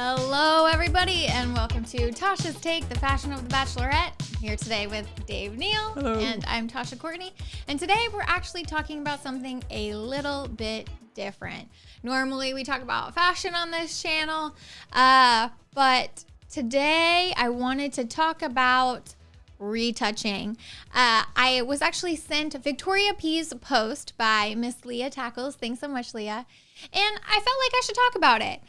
Hello, everybody, and welcome to Tasha's Take, the fashion of the Bachelorette. I'm here today with Dave Neal. Hello. And I'm Tasha Courtney. And today we're actually talking about something a little bit different. Normally we talk about fashion on this channel, but today I wanted to talk about retouching. I was actually sent Victoria P's post by Miss Leah Tackles. Thanks so much, Leah. And I felt like I should talk about it.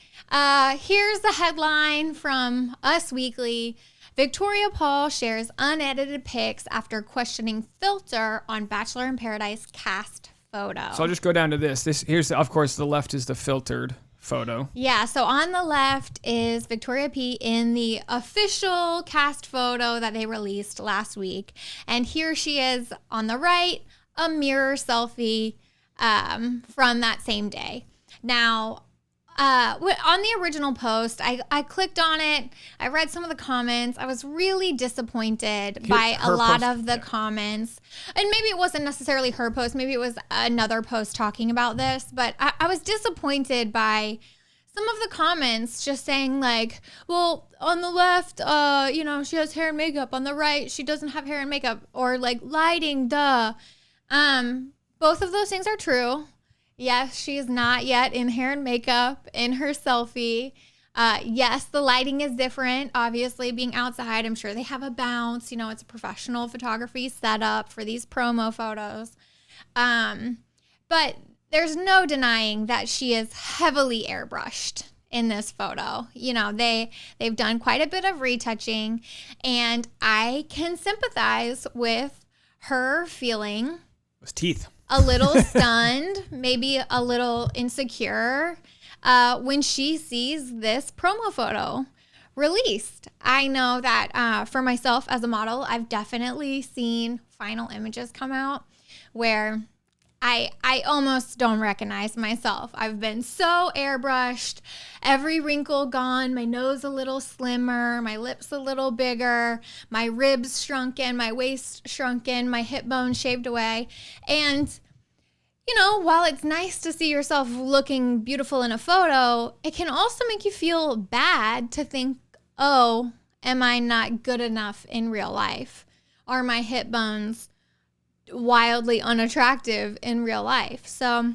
Here's the headline from Us Weekly. Victoria Paul shares unedited pics after questioning filter on Bachelor in Paradise cast photo. So I'll just go down to this. Here's, of course, the left is the filtered photo. Yeah, so on the left is Victoria P in the official cast photo that they released last week. And here she is on the right, a mirror selfie from that same day. Now, on the original post, I clicked on it. I read some of the comments. I was really disappointed by a lot of the comments. And maybe it wasn't necessarily her post. Maybe it was another post talking about this. But I was disappointed by some of the comments just saying like, well, on the left, she has hair and makeup. On the right, she doesn't have hair and makeup. Or like lighting, duh. Both of those things are true. Yes, she is not yet in hair and makeup in her selfie. Yes, the lighting is different. Obviously, being outside, I'm sure they have a bounce. It's a professional photography setup for these promo photos. But there's no denying that she is heavily airbrushed in this photo. They've done quite a bit of retouching, and I can sympathize with her feeling Those teeth. a little stunned, maybe a little insecure when she sees this promo photo released. I know that for myself as a model, I've definitely seen final images come out where I almost don't recognize myself. I've been so airbrushed, every wrinkle gone, my nose a little slimmer, my lips a little bigger, my ribs shrunken, my waist shrunken, my hip bone shaved away. And, while it's nice to see yourself looking beautiful in a photo, it can also make you feel bad to think, oh, am I not good enough in real life? Are my hip bones wildly unattractive in real life? So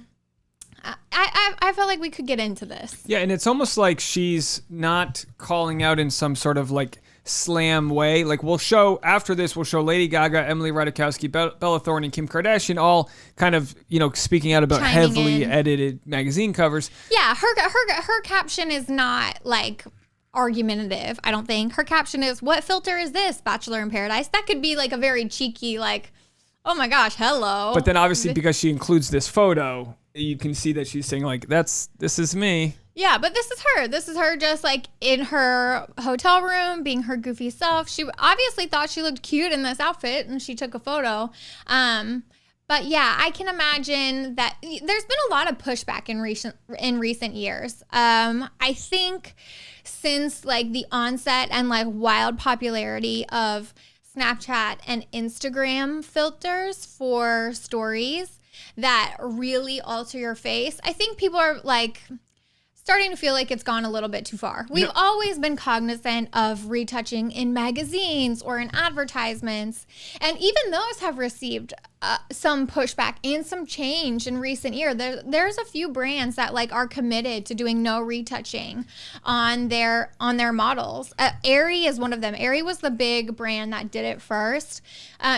I felt like we could get into this. Yeah, and it's almost like she's not calling out in some sort of like slam way. Like we'll show Lady Gaga, Emily Ratajkowski, Bella Thorne, and Kim Kardashian all kind of, speaking out about Chiming heavily in. edited magazine covers. Yeah, her caption is not like argumentative, I don't think. Her caption is, what filter is this, Bachelor in Paradise? That could be like a very cheeky, like, oh my gosh, hello. But then obviously because she includes this photo, you can see that she's saying like, this is me. Yeah, but this is her. This is her just like in her hotel room, being her goofy self. She obviously thought she looked cute in this outfit and she took a photo. But yeah, I can imagine that there's been a lot of pushback in recent years. I think since like the onset and like wild popularity of Snapchat and Instagram filters for stories that really alter your face, I think people are like starting to feel like it's gone a little bit too far. We've always been cognizant of retouching in magazines or in advertisements, and even those have received some pushback and some change in recent years. There's a few brands that like are committed to doing no retouching on their models. Aerie is one of them. Aerie was the big brand that did it first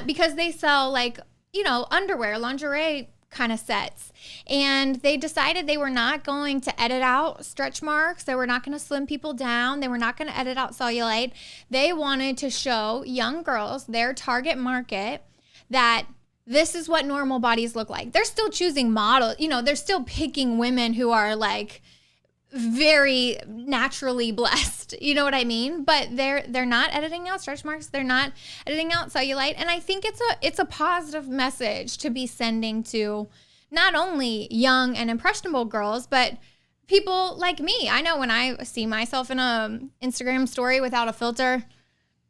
because they sell like underwear, lingerie kind of sets, and they decided they were not going to edit out stretch marks. They were not going to slim people down. They were not going to edit out cellulite. They wanted to show young girls, their target market, that this is what normal bodies look like. They're still choosing models, they're still picking women who are like very naturally blessed, you know what I mean? But they're not editing out stretch marks. They're not editing out cellulite. And I think it's a positive message to be sending to not only young and impressionable girls, but people like me. I know when I see myself in a Instagram story without a filter,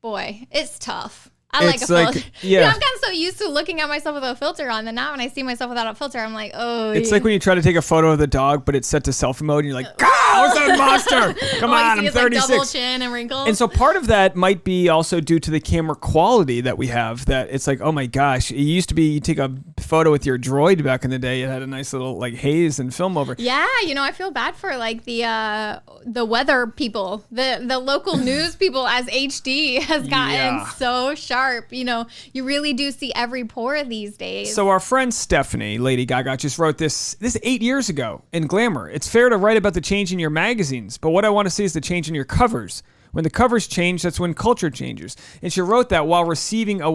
boy, it's tough. I like a filter. Yeah. I've gotten so used to looking at myself with a filter on that now when I see myself without a filter, I'm like, oh. It's like when you try to take a photo of the dog, but it's set to selfie mode, and you're like, God! How's that monster? Come on, I'm 36. Double chin and wrinkles. And so part of that might be also due to the camera quality that we have, that it's like, oh my gosh, it used to be you take a photo with your droid back in the day, it had a nice little like haze and film over. Yeah, I feel bad for like the weather people, the local news people, as HD has gotten so sharp. You really do see every pore these days. So our friend Stephanie, Lady Gaga, just wrote this 8 years ago in Glamour. It's fair to write about the change in your magazines, but what I want to see is the change in your covers. When the covers change, that's when culture changes. And she wrote that while receiving an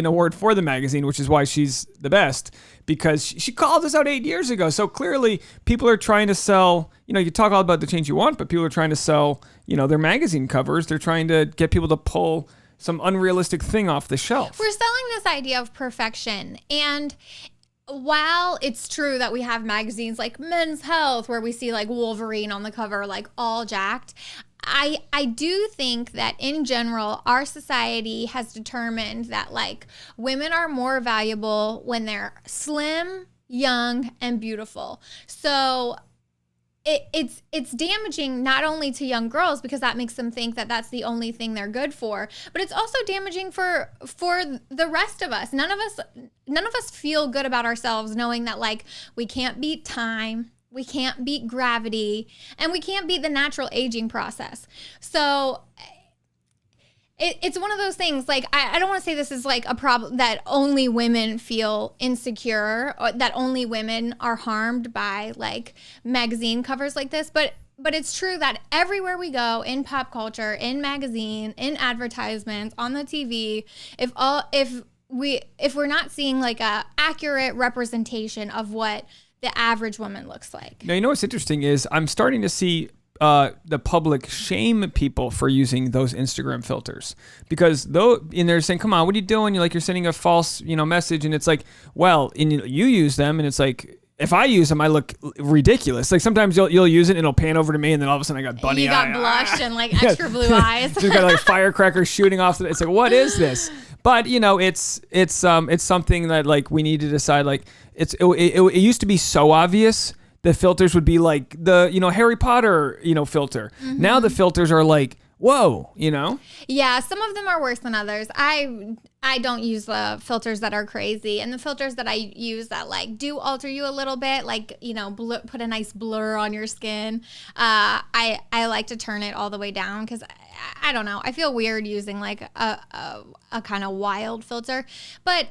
award for the magazine, which is why she's the best, because she called us out 8 years ago. So clearly people are trying to sell, you talk all about the change you want, but people are trying to sell, their magazine covers. They're trying to get people to pull some unrealistic thing off the shelf. We're selling this idea of perfection. And while it's true that we have magazines like Men's Health, where we see like Wolverine on the cover, like all jacked, I do think that in general, our society has determined that like women are more valuable when they're slim, young, and beautiful. So it's damaging not only to young girls, because that makes them think that that's the only thing they're good for, but it's also damaging for the rest of us. None of us feel good about ourselves knowing that like we can't beat time, we can't beat gravity, and we can't beat the natural aging process. So it's one of those things, like, I don't want to say this is like a problem that only women feel insecure, or that only women are harmed by like magazine covers like this, but it's true that everywhere we go, in pop culture, in magazine, in advertisements, on the TV, if we're not seeing like a accurate representation of what the average woman looks like. Now, what's interesting is I'm starting to see the public shame people for using those Instagram filters, because they're saying, come on, what are you doing? You're sending a false, message. And it's like, well, and you use them, and it's like, if I use them, I look ridiculous. Like sometimes you'll use it and it'll pan over to me, and then all of a sudden I got bunny eye. You got blush and like extra blue eyes. Just got like firecrackers shooting off. It's like, what is this? But it's something that like we need to decide. Like it used to be so obvious. The filters would be like the, Harry Potter, filter. Mm-hmm. Now the filters are like, whoa, Yeah, some of them are worse than others. I don't use the filters that are crazy. And the filters that I use that like do alter you a little bit, like, put a nice blur on your skin. I like to turn it all the way down, because I don't know. I feel weird using like a kind of wild filter. But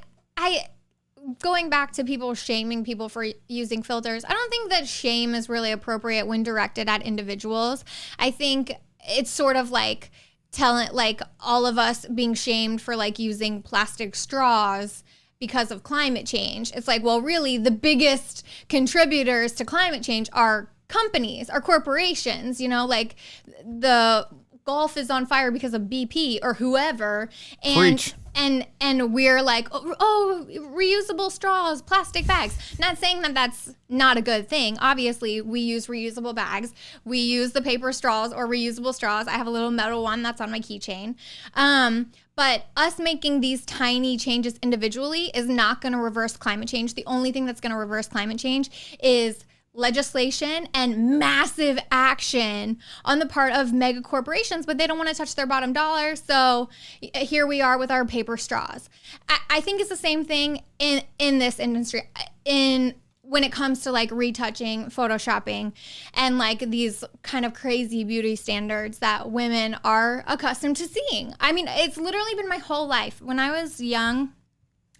going back to people shaming people for using filters, I don't think that shame is really appropriate when directed at individuals. I think it's sort of like telling, like, all of us being shamed for like using plastic straws because of climate change. It's like, well, really the biggest contributors to climate change are companies, are corporations, like the Gulf is on fire because of BP or whoever. And Preach. And we're like, oh, reusable straws, plastic bags. Not saying that that's not a good thing. Obviously, we use reusable bags. We use the paper straws or reusable straws. I have a little metal one that's on my keychain. But us making these tiny changes individually is not going to reverse climate change. The only thing that's going to reverse climate change is legislation and massive action on the part of mega corporations, but they don't want to touch their bottom dollar. So here we are with our paper straws. I think it's the same thing in this industry, when it comes to like retouching, photoshopping, and like these kind of crazy beauty standards that women are accustomed to seeing. I mean, it's literally been my whole life. When I was young,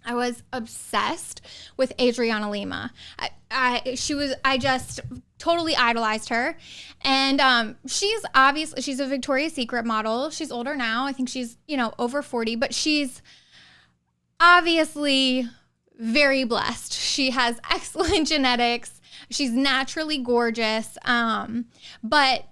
I was obsessed with Adriana Lima. I just totally idolized her. And she's a Victoria's Secret model. She's older now. I think she's, over 40, but she's obviously very blessed. She has excellent genetics. She's naturally gorgeous. But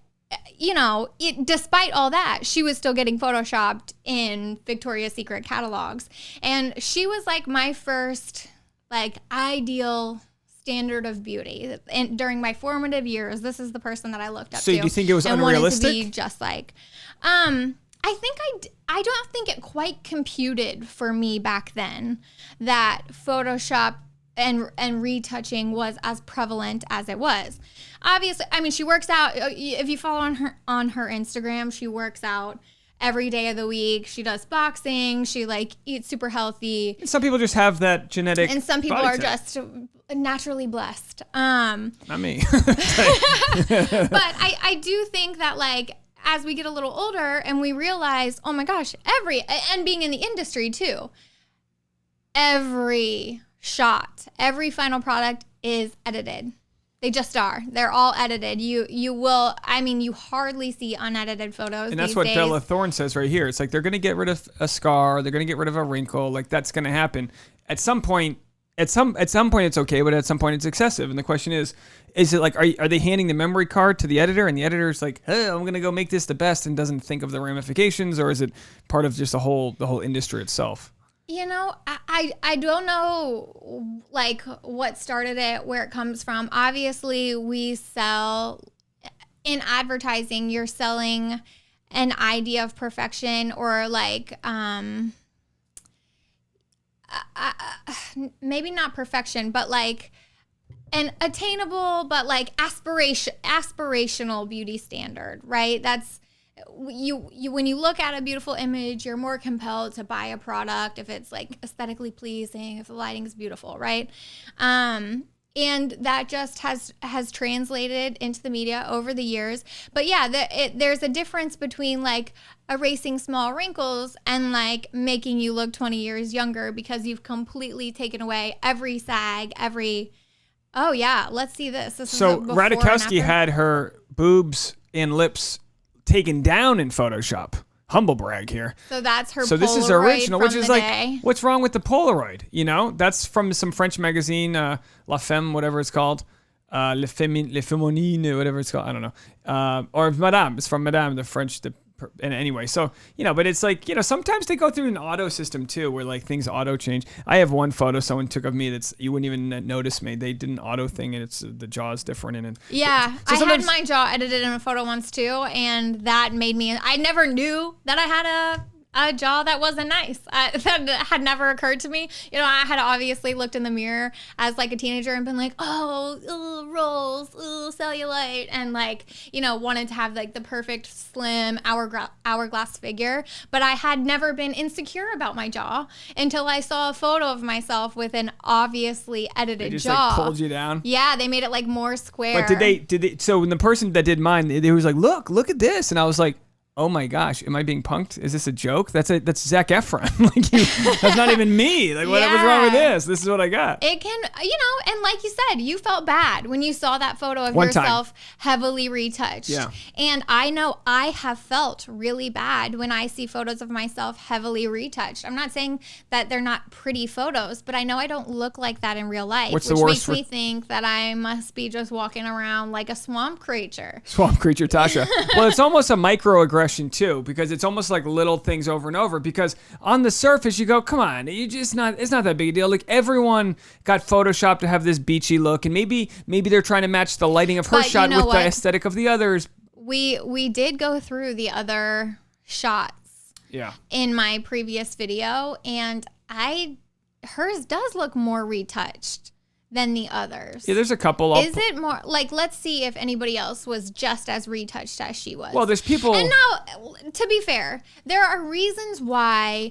despite all that, she was still getting photoshopped in Victoria's Secret catalogs. And she was like my first like ideal standard of beauty. And during my formative years, this is the person that I looked up to. So do you think it was unrealistic? Wanted to be just like, I don't think it quite computed for me back then that Photoshop and retouching was as prevalent as it was. Obviously, I mean, she works out. If you follow on her Instagram, she works out every day of the week. She does boxing. She like eats super healthy. And some people just have that genetic. And some people are type. just naturally blessed. Not me. But I do think that like as we get a little older and we realize, oh my gosh, and being in the industry too, every shot, every final product is edited. They just are. They're all edited. You hardly see unedited photos. And that's these what days. Bella Thorne says right here. It's like they're going to get rid of a scar. They're going to get rid of a wrinkle. Like that's going to happen at some point. At some point it's okay, but at some point it's excessive. And the question is it like are they handing the memory card to the editor, and the editor's like, hey, I'm going to go make this the best, and doesn't think of the ramifications, or is it part of just the whole industry itself? You know, I don't know, like, what started it, where it comes from. Obviously, we sell, in advertising, you're selling an idea of perfection, or, like, maybe not perfection, but, like, an attainable, but, like, aspirational beauty standard, right? That's... You when you look at a beautiful image, you're more compelled to buy a product if it's like aesthetically pleasing, if the lighting is beautiful, right? And that just has translated into the media over the years. But yeah, there's a difference between like erasing small wrinkles and like making you look 20 years younger, because you've completely taken away every sag, oh yeah, let's see this. So Radikowski had her boobs and lips taken down in Photoshop. Humble brag here. So that's her. So Polaroid this is original, which is like, day. What's wrong with the Polaroid? You know, that's from some French magazine, La Femme, whatever it's called, Le Féminine, whatever it's called. I don't know. Or Madame. It's from Madame, the French. And anyway, so, you know, but it's like, you know, sometimes they go through an auto system too, where like things auto change. I have one photo someone took of me that's, you wouldn't even notice me. They did an auto thing, and it's the jaw's different. And yeah, so I had my jaw edited in a photo once too, and that made me, I never knew that I had a jaw that wasn't nice. That had never occurred to me. You know, I had obviously looked in the mirror as like a teenager and been like, rolls, cellulite, and like, you know, wanted to have like the perfect slim hourglass figure. But I had never been insecure about my jaw until I saw a photo of myself with an obviously edited they just jaw. like pulled you down. Yeah, they made it like more square. But did they? So when the person that did mine, they was like, look at this, and I was like, oh my gosh, am I being punked? Is this a joke? That's Zac Efron. That's not even me. Like, what's wrong with this? This is what I got. It can, you know, and like you said, you felt bad when you saw that photo of One yourself heavily retouched. Yeah. And I know I have felt really bad when I see photos of myself heavily retouched. I'm not saying that they're not pretty photos, but I know I don't look like that in real life, What's which the worst makes me think that I must be just walking around like a swamp creature. Swamp creature Tasha. Well, it's almost a microaggression too, because it's almost like little things over and over, because on the surface you go, come on, it's not that big a deal. Like, everyone got photoshopped to have this beachy look, and maybe they're trying to match the lighting of her shot with the aesthetic of the others. We did go through the other shots in my previous video, and hers does look more retouched than the others. Yeah, there's a couple. Is it more like, let's see if anybody else was just as retouched as she was. Well, there's people. And now, to be fair, there are reasons why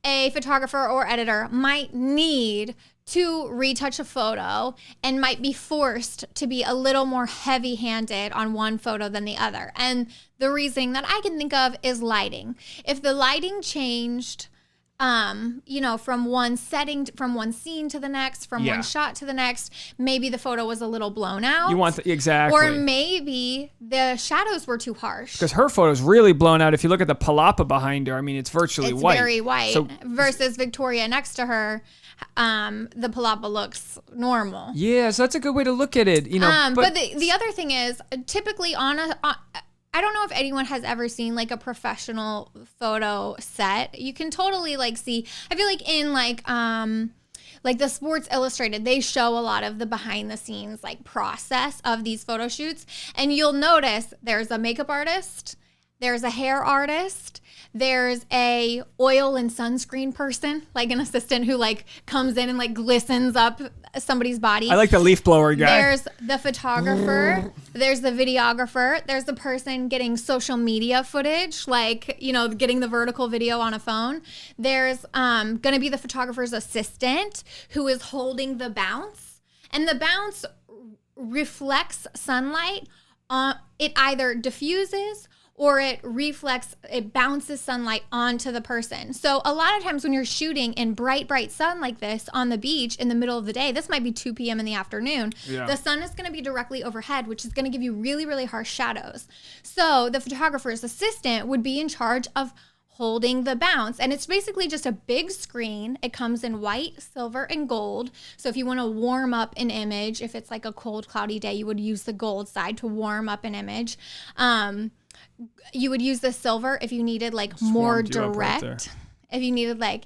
a photographer or editor might need to retouch a photo and might be forced to be a little more heavy-handed on one photo than the other. And the reason that I can think of is lighting. If the lighting changed, you know, from one setting, from one scene to the next, from one shot to the next, maybe the photo was a little blown out. You want exactly. Or maybe the shadows were too harsh. Because her photo's really blown out. If you look at the palapa behind her, I mean, it's virtually white. It's very white. So, versus Victoria next to her, the palapa looks normal. Yeah, so that's a good way to look at it. You know, but the other thing is, typically I don't know if anyone has ever seen like a professional photo set. You can totally like see, I feel like in like the Sports Illustrated, they show a lot of the behind the scenes like process of these photo shoots. And you'll notice there's a makeup artist, There's a hair artist. There's a oil and sunscreen person, like an assistant who like comes in and like glistens up somebody's body. I like the leaf blower guy. There's the photographer. There's the videographer. There's the person getting social media footage, like, you know, getting the vertical video on a phone. There's going to be the photographer's assistant who is holding the bounce. And the bounce reflects sunlight. It either diffuses or it bounces sunlight onto the person. So a lot of times when you're shooting in bright, bright sun like this on the beach in the middle of the day, this might be 2 p.m. in the afternoon, the sun is going to be directly overhead, which is going to give you really, really harsh shadows. So the photographer's assistant would be in charge of holding the bounce. And it's basically just a big screen. It comes in white, silver, and gold. So if you want to warm up an image, if it's like a cold, cloudy day, you would use the gold side to warm up an image. You would use the silver if you needed like more direct. If you needed like,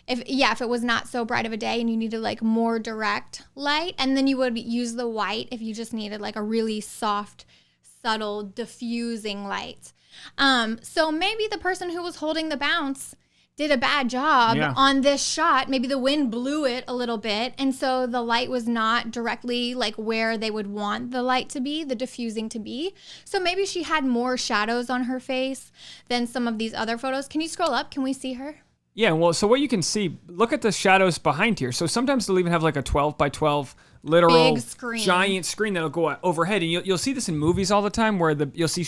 if it was not so bright of a day and you needed like more direct light. And then you would use the white if you just needed like a really soft, subtle, diffusing light. So maybe the person who was holding the bounce did a bad job on this shot. Maybe the wind blew it a little bit. And so the light was not directly like where they would want the light to be, the diffusing to be. So maybe she had more shadows on her face than some of these other photos. Can you scroll up? Can we see her? Yeah, well, so what you can see, look at the shadows behind here. So sometimes they'll even have like a 12 by 12 literal giant screen that'll go overhead. And you'll see this in movies all the time where you'll see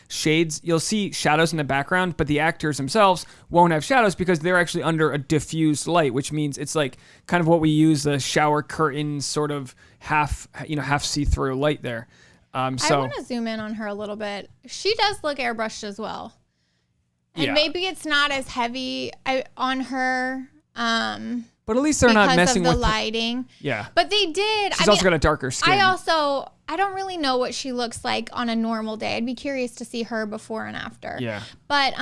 shades, you'll see shadows in the background, but the actors themselves won't have shadows because they're actually under a diffused light, which means it's like kind of what we use the shower curtain sort of half see-through light there. I want to zoom in on her a little bit. She does look airbrushed as well. And maybe it's not as heavy on her. But at least they're not messing with the lighting. Yeah. But they did. She's also got a darker skin. I don't really know what she looks like on a normal day. I'd be curious to see her before and after. Yeah. But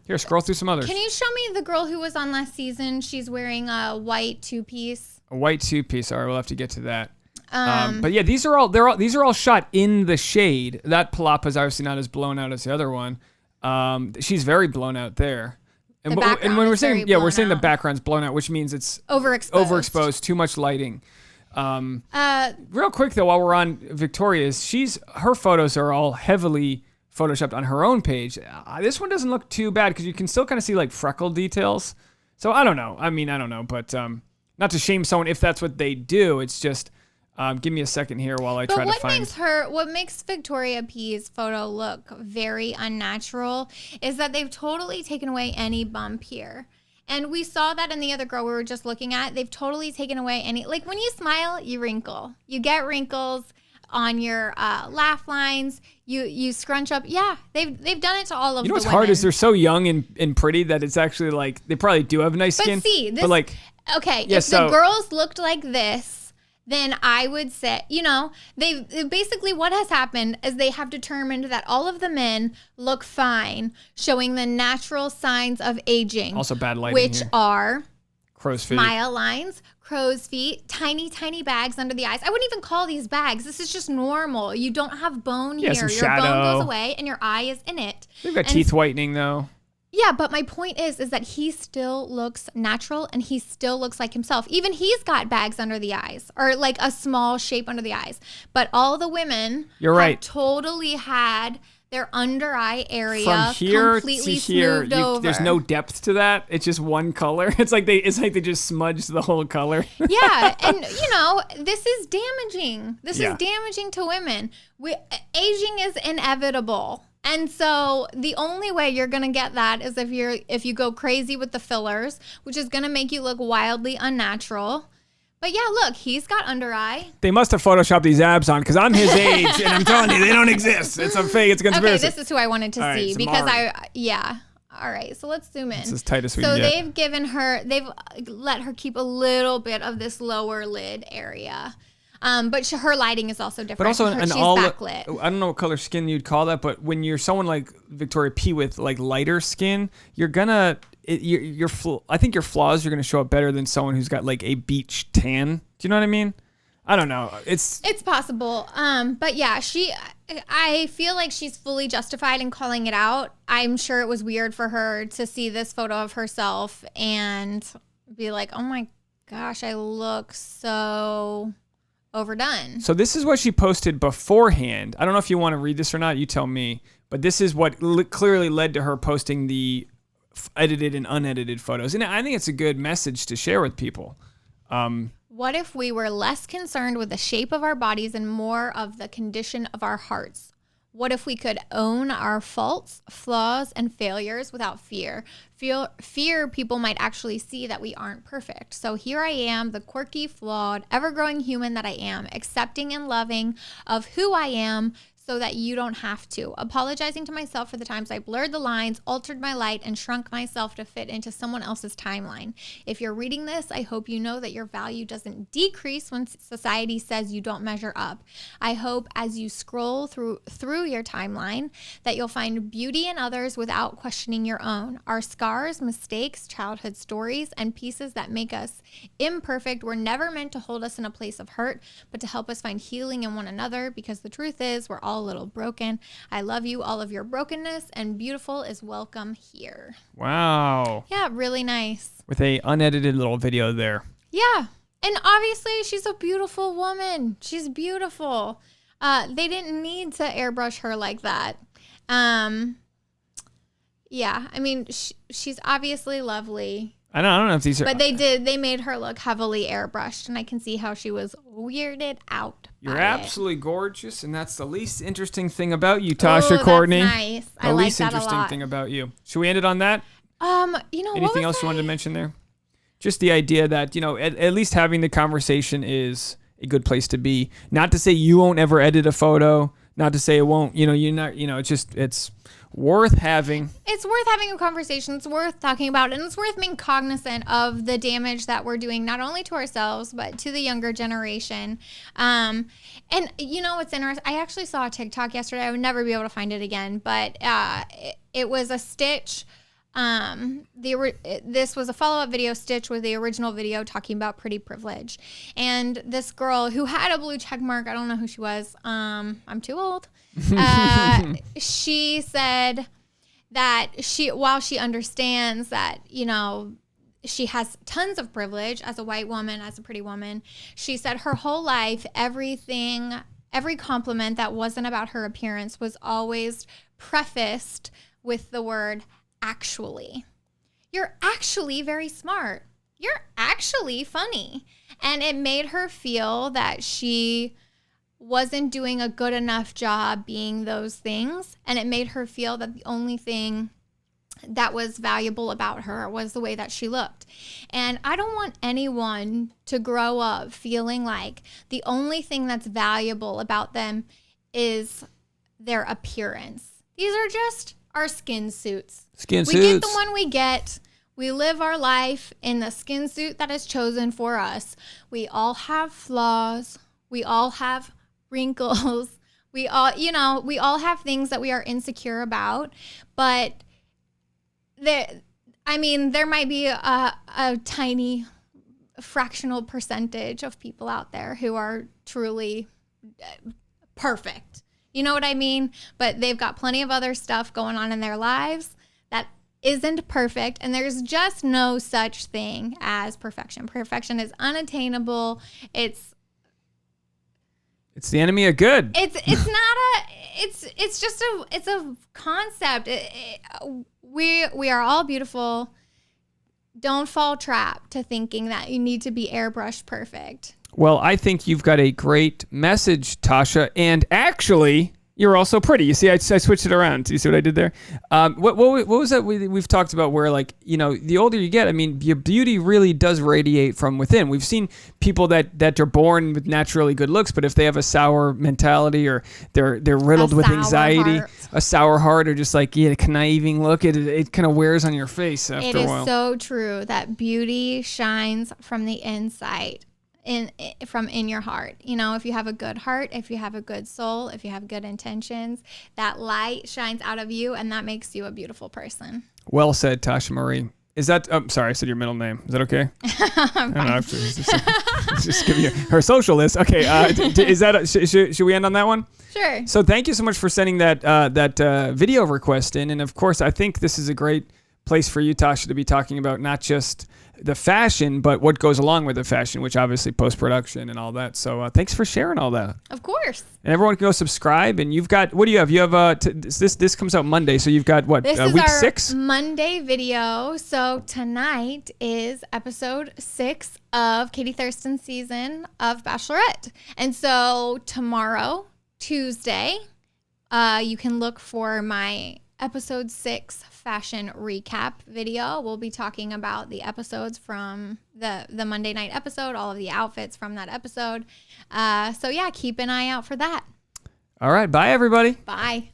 here, scroll through some others. Can you show me the girl who was on last season? She's wearing a white two-piece. A white two-piece. All right, we'll have to get to that. But yeah, these are all shot in the shade. That palapa is obviously not as blown out as the other one. She's very blown out there. And when we're saying the background's blown out, which means it's overexposed, too much lighting. Real quick though, while we're on Victoria's, her photos are all heavily photoshopped on her own page. This one doesn't look too bad because you can still kind of see like freckle details. So I don't know. I don't know, but not to shame someone if that's what they do. It's just give me a second here while I try to find. What makes Victoria P's photo look very unnatural is that they've totally taken away any bump here. And we saw that in the other girl we were just looking at. They've totally taken away any, like when you smile, you wrinkle. You get wrinkles on your laugh lines. You scrunch up. Yeah, they've done it to all of the women. What's hard is they're so young and pretty that it's actually like, they probably do have nice skin. If the girls looked like this, then I would say, they basically what has happened is they have determined that all of the men look fine, showing the natural signs of aging. Also bad lighting which here. Are crow's feet, smile lines, crow's feet, tiny, tiny bags under the eyes. I wouldn't even call these bags. This is just normal. You don't have bone here. Some your shadow. Bone goes away and your eye is in it. They've got teeth whitening though. Yeah, but my point is that he still looks natural and he still looks like himself. Even he's got bags under the eyes or like a small shape under the eyes. But all the women totally had their under eye area from here completely to here. Smoothed over. There's no depth to that. It's just one color. It's like they just smudged the whole color. Yeah, and this is damaging. This is damaging to women. Aging is inevitable. And so the only way you're going to get that is if you go crazy with the fillers, which is going to make you look wildly unnatural. But yeah, look, he's got under eye. They must have photoshopped these abs on because I'm his age and I'm telling you, they don't exist. It's a fake. It's a conspiracy. Okay, this is who I wanted to see because All right, so let's zoom in. It's as tight as we can get. They've let her keep a little bit of this lower lid area. But her lighting is also different. But also, she's backlit. I don't know what color skin you'd call that, but when you're someone like Victoria P with like lighter skin, you're gonna, I think your flaws are gonna show up better than someone who's got like a beach tan. Do you know what I mean? I don't know. It's possible. But yeah, I feel like she's fully justified in calling it out. I'm sure it was weird for her to see this photo of herself and be like, oh my gosh, I look so overdone. So this is what she posted beforehand. I don't know if you want to read this or not. You tell me. But this is what clearly led to her posting the edited and unedited photos. And I think it's a good message to share with people. What if we were less concerned with the shape of our bodies and more of the condition of our hearts? What if we could own our faults, flaws, and failures without fear? Fear people might actually see that we aren't perfect. So here I am, the quirky, flawed, ever-growing human that I am, accepting and loving of who I am, so that you don't have to. Apologizing to myself for the times I blurred the lines, altered my light, and shrunk myself to fit into someone else's timeline. If you're reading this, I hope you know that your value doesn't decrease when society says you don't measure up. I hope as you scroll through your timeline that you'll find beauty in others without questioning your own. Our scars, mistakes, childhood stories, and pieces that make us imperfect were never meant to hold us in a place of hurt, but to help us find healing in one another, because the truth is we're all a little broken. I love you, all of your brokenness, and beautiful is welcome here. Wow. Yeah, really nice. With a unedited little video there. Yeah. And obviously she's a beautiful woman. She's beautiful. They didn't need to airbrush her like that. Yeah, I mean, she's obviously lovely. I don't know if these are... But they made her look heavily airbrushed, and I can see how she was weirded out. You're absolutely gorgeous, and that's the least interesting thing about you, Tasha, Courtney. That's nice. I like that a lot. The least interesting thing about you. Should we end it on that? Anything else you wanted to mention there? Just the idea that, at least having the conversation is a good place to be. Not to say you won't ever edit a photo. Not to say it won't. You're not. It's worth having. It's worth having a conversation. It's worth talking about, and it's worth being cognizant of the damage that we're doing, not only to ourselves but to the younger generation. And what's interesting? I actually saw a TikTok yesterday. I would never be able to find it again, but it was a stitch. This was a follow-up video stitch with the original video talking about pretty privilege, and this girl who had a blue check mark, I don't know who she was, I'm too old, she said that while she understands that she has tons of privilege as a white woman, as a pretty woman, she said her whole life every compliment that wasn't about her appearance was always prefaced with the word actually. You're actually very smart. You're actually funny. And it made her feel that she wasn't doing a good enough job being those things. And it made her feel that the only thing that was valuable about her was the way that she looked. And I don't want anyone to grow up feeling like the only thing that's valuable about them is their appearance. These are just our skin suits. We get the one we get. We live our life in the skin suit that is chosen for us. We all have flaws. We all have wrinkles. We all have things that we are insecure about. But there might be a tiny fractional percentage of people out there who are truly perfect. You know what I mean? But they've got plenty of other stuff going on in their lives that isn't perfect. And there's just no such thing as perfection. Perfection is unattainable. It's the enemy of good. It's a concept. We are all beautiful. Don't fall trap to thinking that you need to be airbrushed perfect. Well, I think you've got a great message, Tasha, and actually, you're also pretty. You see, I switched it around. Do you see what I did there? What was that we've talked about where, the older you get, your beauty really does radiate from within. We've seen people that are born with naturally good looks, but if they have a sour mentality or they're riddled with anxiety, a sour heart, or just a conniving look, it kind of wears on your face after a while. It is so true that beauty shines from the inside. From in your heart. If you have a good heart, if you have a good soul, if you have good intentions, that light shines out of you, and that makes you a beautiful person. Well said, Tasha Marie. Is that, sorry, I said your middle name. Is that okay? I'm fine. Just give you her social list. Okay, is that should we end on that one? Sure. So thank you so much for sending that video request in, and of course I think this is a great place for you, Tasha, to be talking about not just the fashion, but what goes along with the fashion, which obviously post-production and all that. So thanks for sharing all that. Of course. And everyone can go subscribe. And you've got, what do you have? You have this comes out Monday, so you've got what? This is week our 6 Monday video. So tonight is episode 6 of Katie Thurston's season of Bachelorette, and so tomorrow, Tuesday, you can look for my episode 6 fashion recap video. We'll be talking about the episodes from the Monday night episode, all of the outfits from that episode. So yeah, keep an eye out for that. All right. Bye, everybody. Bye.